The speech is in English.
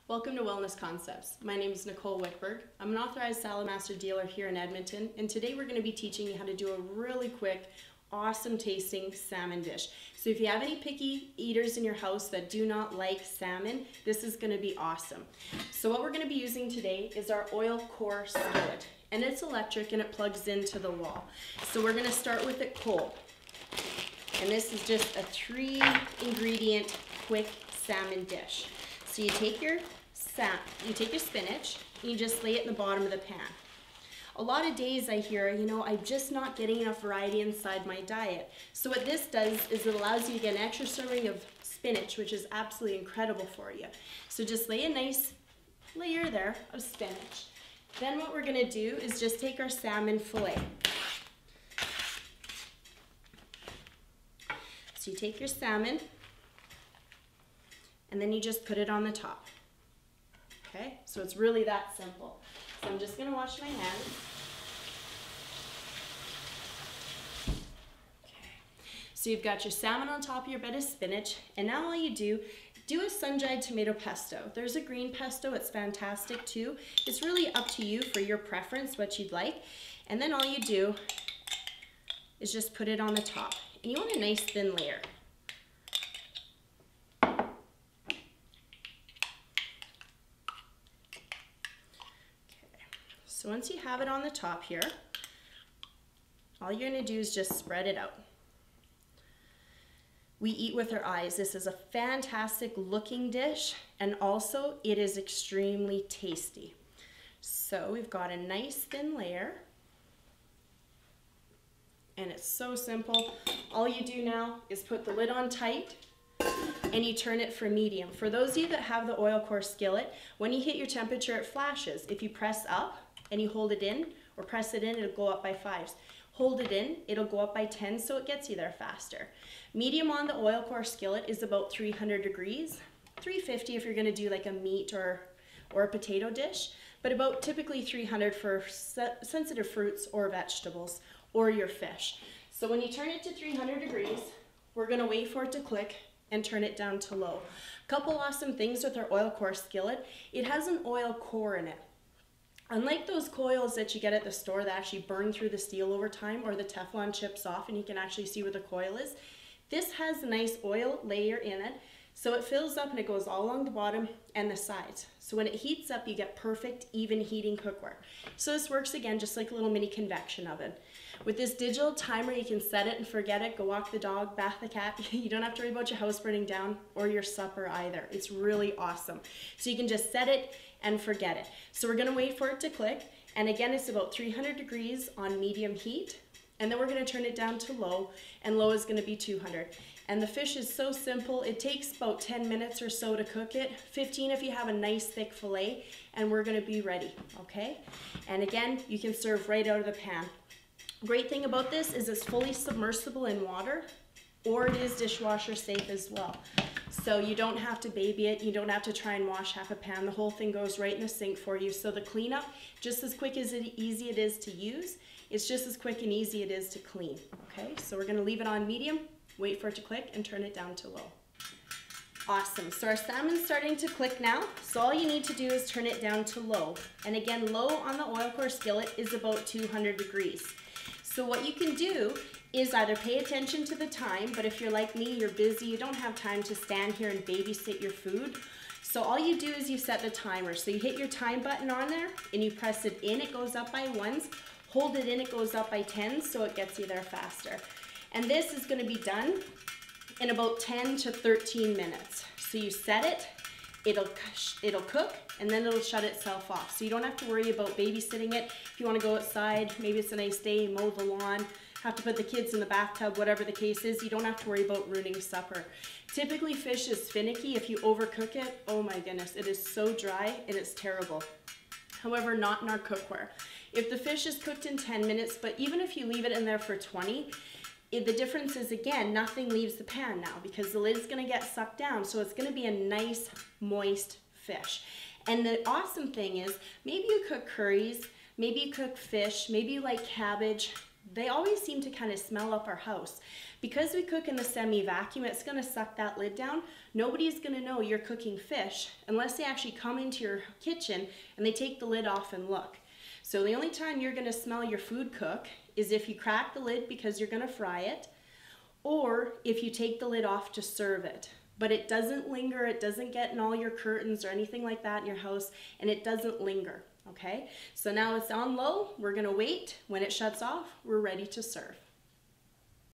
Welcome to Wellness Concepts. My name is Nicole Wickberg. I'm an authorized SaladMaster dealer here in Edmonton, and today we're going to be teaching you how to do a really quick, awesome tasting salmon dish. So if you have any picky eaters in your house that do not like salmon, this is going to be awesome. So what we're going to be using today is our oil core skillet, and it's electric and it plugs into the wall. So we're going to start with it cold. And this is just a 3-ingredient quick salmon dish. So you take your spinach and you just lay it in the bottom of the pan. A lot of days I hear, I'm just not getting enough variety inside my diet. So what this does is it allows you to get an extra serving of spinach, which is absolutely incredible for you. So just lay a nice layer there of spinach. Then what we're gonna do is just take our salmon fillet. So you take your salmon and then you just put it on the top. Okay, so it's really that simple. So I'm just gonna wash my hands. Okay, so you've got your salmon on top of your bed of spinach, and now all you do a sun-dried tomato pesto. There's a green pesto, it's fantastic too. It's really up to you for your preference, what you'd like. And then all you do is just put it on the top. And you want a nice thin layer. So once you have it on the top here, all you're going to do is just spread it out. We eat with our eyes. This is a fantastic looking dish, and also it is extremely tasty. So we've got a nice thin layer, and it's so simple. All you do now is put the lid on tight and you turn it for medium. For those of you that have the oil core skillet, when you hit your temperature, it flashes. If you press up and you hold it in or press it in, it'll go up by 5s. Hold it in, it'll go up by 10, so it gets you there faster. Medium on the oil core skillet is about 300 degrees, 350 if you're gonna do like a meat or a potato dish, but about typically 300 for sensitive fruits or vegetables or your fish. So when you turn it to 300 degrees, we're gonna wait for it to click and turn it down to low. Couple awesome things with our oil core skillet, it has an oil core in it. Unlike those coils that you get at the store that actually burn through the steel over time, or the Teflon chips off and you can actually see where the coil is, this has a nice oil layer in it, so it fills up and it goes all along the bottom and the sides. So when it heats up, you get perfect, even heating cookware. So this works again just like a little mini convection oven. With this digital timer, you can set it and forget it, go walk the dog, bath the cat. You don't have to worry about your house burning down or your supper either. It's really awesome. So you can just set it and forget it. So we're gonna wait for it to click. And again, it's about 300 degrees on medium heat. And then we're gonna turn it down to low, and low is gonna be 200. And the fish is so simple. It takes about 10 minutes or so to cook it, 15 if you have a nice thick fillet, and we're gonna be ready, okay? And again, you can serve right out of the pan. Great thing about this is it's fully submersible in water, or it is dishwasher safe as well. So you don't have to baby it, you don't have to try and wash half a pan. The whole thing goes right in the sink for you. So the cleanup, just as quick as easy it is to use, it's just as quick and easy it is to clean, okay? So we're gonna leave it on medium, wait for it to click, and turn it down to low. Awesome, so our salmon's starting to click now, so all you need to do is turn it down to low. And again, low on the oil core skillet is about 200 degrees. So what you can do is either pay attention to the time, but if you're like me, you're busy, you don't have time to stand here and babysit your food. So all you do is you set the timer. So you hit your time button on there and you press it in, it goes up by 1s. Hold it in, it goes up by 10s, so it gets you there faster. And this is gonna be done in about 10 to 13 minutes. So you set it, it'll cook, and then it'll shut itself off. So you don't have to worry about babysitting it. If you wanna go outside, maybe it's a nice day, mow the lawn, have to put the kids in the bathtub, whatever the case is, you don't have to worry about ruining supper. Typically fish is finicky. If you overcook it, oh my goodness, it is so dry and it's terrible. However, not in our cookware. If the fish is cooked in 10 minutes, but even if you leave it in there for 20, the difference is, again, nothing leaves the pan now because the lid's gonna get sucked down, so it's gonna be a nice, moist fish. And the awesome thing is, maybe you cook curries, maybe you cook fish, maybe you like cabbage. They always seem to kind of smell up our house Because we cook in the semi-vacuum, it's gonna suck that lid down. Nobody's gonna know you're cooking fish unless they actually come into your kitchen and they take the lid off and look. So the only time you're gonna smell your food cook is if you crack the lid because you're gonna fry it, or if you take the lid off to serve it. But it doesn't linger, it doesn't get in all your curtains or anything like that in your house, and it doesn't linger, okay? So now it's on low, we're gonna wait. When it shuts off, we're ready to serve.